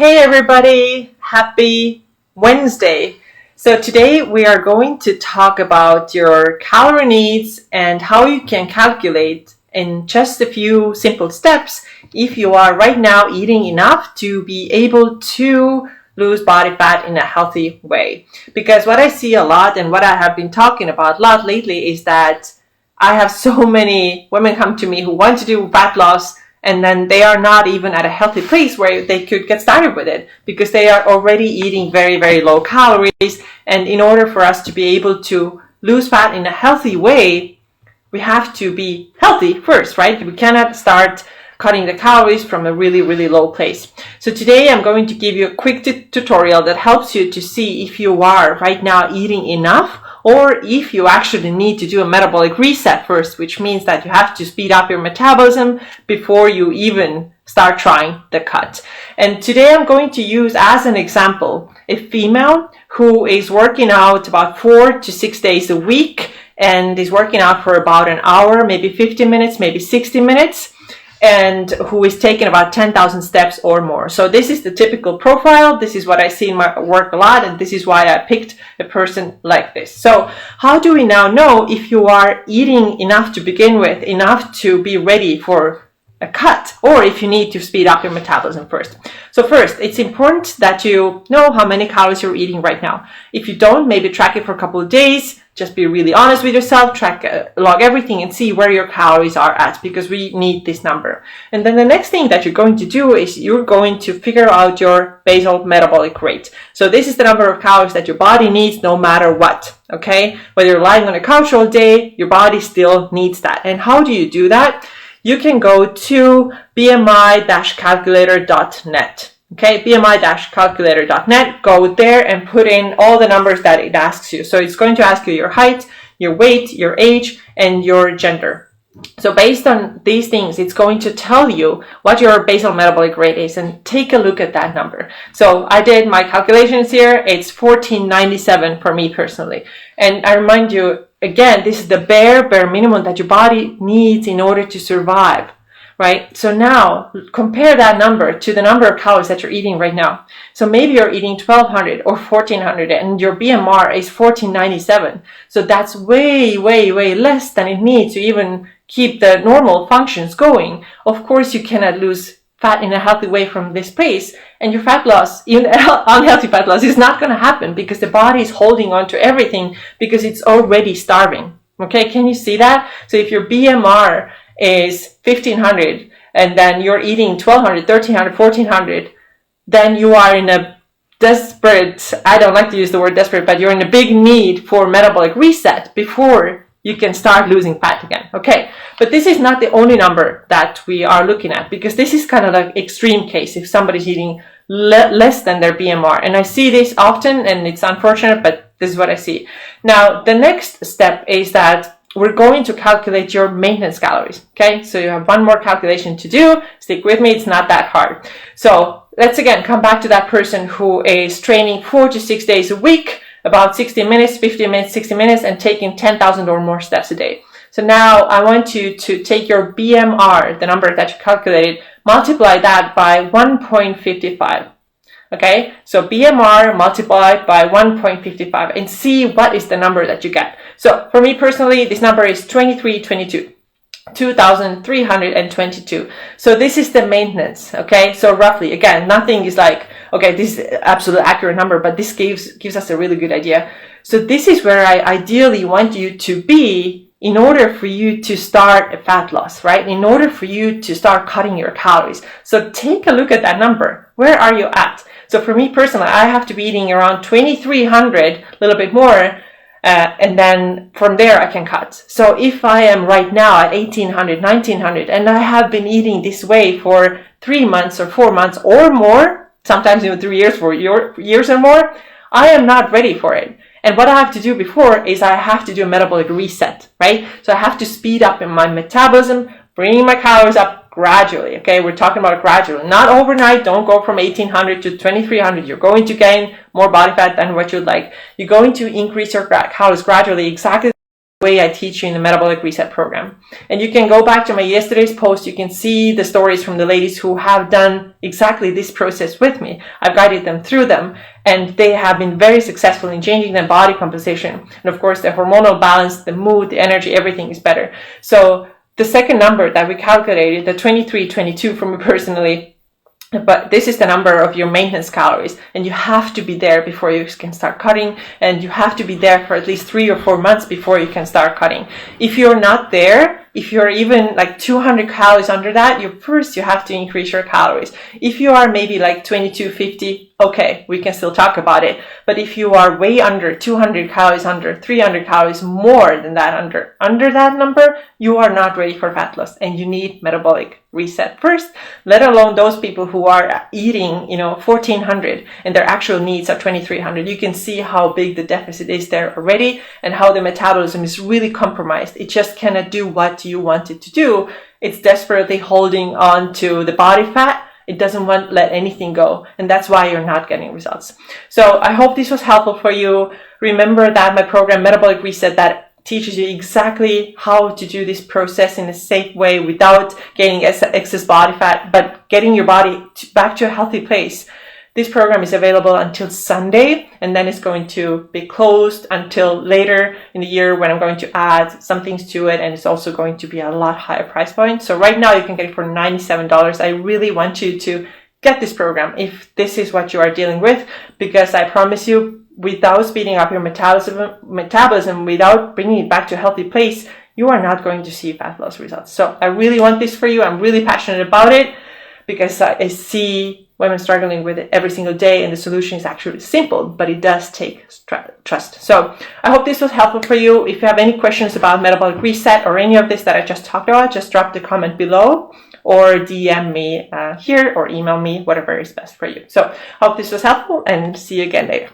Hey everybody, happy Wednesday. So today we are going to talk about your calorie needs and how you can calculate in just a few simple steps if you are right now eating enough to be able to lose body fat in a healthy way. Because what I see a lot and what I have been talking about a lot lately is that I have so many women come to me who want to do fat loss, and then they are not even at a healthy place where they could get started with it because they are already eating very, very low calories. And in order for us to be able to lose fat in a healthy way, we have to be healthy first, right? We cannot start cutting the calories from a really, really low place. So today I'm going to give you a quick tutorial that helps you to see if you are right now eating enough, or if you actually need to do a metabolic reset first, which means that you have to speed up your metabolism before you even start trying the cut. And today I'm going to use as an example a female who is working out about 4 to 6 days a week and is working out for about an hour, maybe 50 minutes, maybe 60 minutes, and who is taking about 10,000 steps or more. So this is the typical profile. This is what I see in my work a lot, and this is why I picked a person like this. So how do we now know if you are eating enough to begin with, enough to be ready for a cut, or if you need to speed up your metabolism first? So first, it's important that you know how many calories you're eating right now. If you don't, maybe track it for a couple of days. Just be really honest with yourself, log everything and see where your calories are at, because we need this number. And then the next thing that you're going to do is you're going to figure out your basal metabolic rate. So this is the number of calories that your body needs no matter what, okay? Whether you're lying on a couch all day, your body still needs that. And how do you do that? You can go to bmi-calculator.net. Okay, bmi-calculator.net, go there and put in all the numbers that it asks you. So it's going to ask you your height, your weight, your age, and your gender. So based on these things, it's going to tell you what your basal metabolic rate is, and take a look at that number. So I did my calculations here. It's 1497 for me personally. And I remind you, again, this is the bare minimum that your body needs in order to survive. Right? So now compare that number to the number of calories that you're eating right now. So maybe you're eating 1200 or 1400 and your BMR is 1497. So that's way, way, way less than it needs to even keep the normal functions going. Of course, you cannot lose fat in a healthy way from this place, and your fat loss, even unhealthy fat loss, is not going to happen because the body is holding on to everything because it's already starving. Okay, can you see that? So if your BMR is 1500 and then you're eating 1200, 1300, 1400, then you are in a desperate, I don't like to use the word desperate, but you're in a big need for metabolic reset before you can start losing fat again. Okay, but this is not the only number that we are looking at, because this is kind of like extreme case if somebody's eating less than their BMR. And I see this often, and it's unfortunate, but this is what I see. Now, the next step is that we're going to calculate your maintenance calories. Okay, so you have one more calculation to do. Stick with me, it's not that hard. So let's again come back to that person who is training 4 to 6 days a week, about 60 minutes, 50 minutes, 60 minutes, and taking 10,000 or more steps a day. So now I want you to take your BMR, the number that you calculated, multiply that by 1.55. Okay, so BMR multiplied by 1.55 and see what is the number that you get. So for me personally, this number is 2322. So this is the maintenance, okay? So roughly, again, nothing is like, okay, this is absolute accurate number, but this gives us a really good idea. So this is where I ideally want you to be in order for you to start a fat loss, right? In order for you to start cutting your calories. So take a look at that number. Where are you at? So for me personally, I have to be eating around 2300, a little bit more, and then from there I can cut. So if I am right now at 1800, 1900, and I have been eating this way for 3 months or 4 months or more, sometimes even 3 years, 4 years or more, I am not ready for it. And what I have to do before is I have to do a metabolic reset, right? So I have to speed up in my metabolism, bringing my calories up gradually. Okay, we're talking about gradually, not overnight. Don't go from 1800 to 2300. You're going to gain more body fat than what you'd like. You're going to increase your calories gradually, exactly way I teach you in the Metabolic Reset program. And you can go back to my yesterday's post. You can see the stories from the ladies who have done exactly this process with me. I've guided them through them, and they have been very successful in changing their body composition. And of course, the hormonal balance, the mood, the energy, everything is better. So the second number that we calculated, the 2322 for me personally, but this is the number of your maintenance calories, and you have to be there before you can start cutting, and you have to be there for at least 3 or 4 months before you can start cutting. If you're not there, if you're even like 200 calories under that, you have to increase your calories. If you are maybe like 2250, okay, we can still talk about it. But if you are way under 200 calories, under 300 calories, more than that, under that number, you are not ready for fat loss, and you need metabolic reset first, let alone those people who are eating, 1400 and their actual needs are 2300. You can see how big the deficit is there already, and how the metabolism is really compromised. It just cannot do what you want it to do. It's desperately holding on to the body fat. It doesn't want to let anything go, and that's why you're not getting results. So I hope this was helpful for you. Remember that my program Metabolic Reset, that teaches you exactly how to do this process in a safe way without gaining excess body fat, but getting your body back to a healthy place. This program is available until Sunday, and then it's going to be closed until later in the year when I'm going to add some things to it, and it's also going to be a lot higher price point. So right now you can get it for $97. I really want you to get this program if this is what you are dealing with, because I promise you, without speeding up your metabolism, without bringing it back to a healthy place, you are not going to see fat loss results. So I really want this for you. I'm really passionate about it because I see women struggling with it every single day, and the solution is actually simple, but it does take trust. So I hope this was helpful for you. If you have any questions about Metabolic Reset or any of this that I just talked about, just drop the comment below, or DM me here, or email me, whatever is best for you. So I hope this was helpful, and see you again later.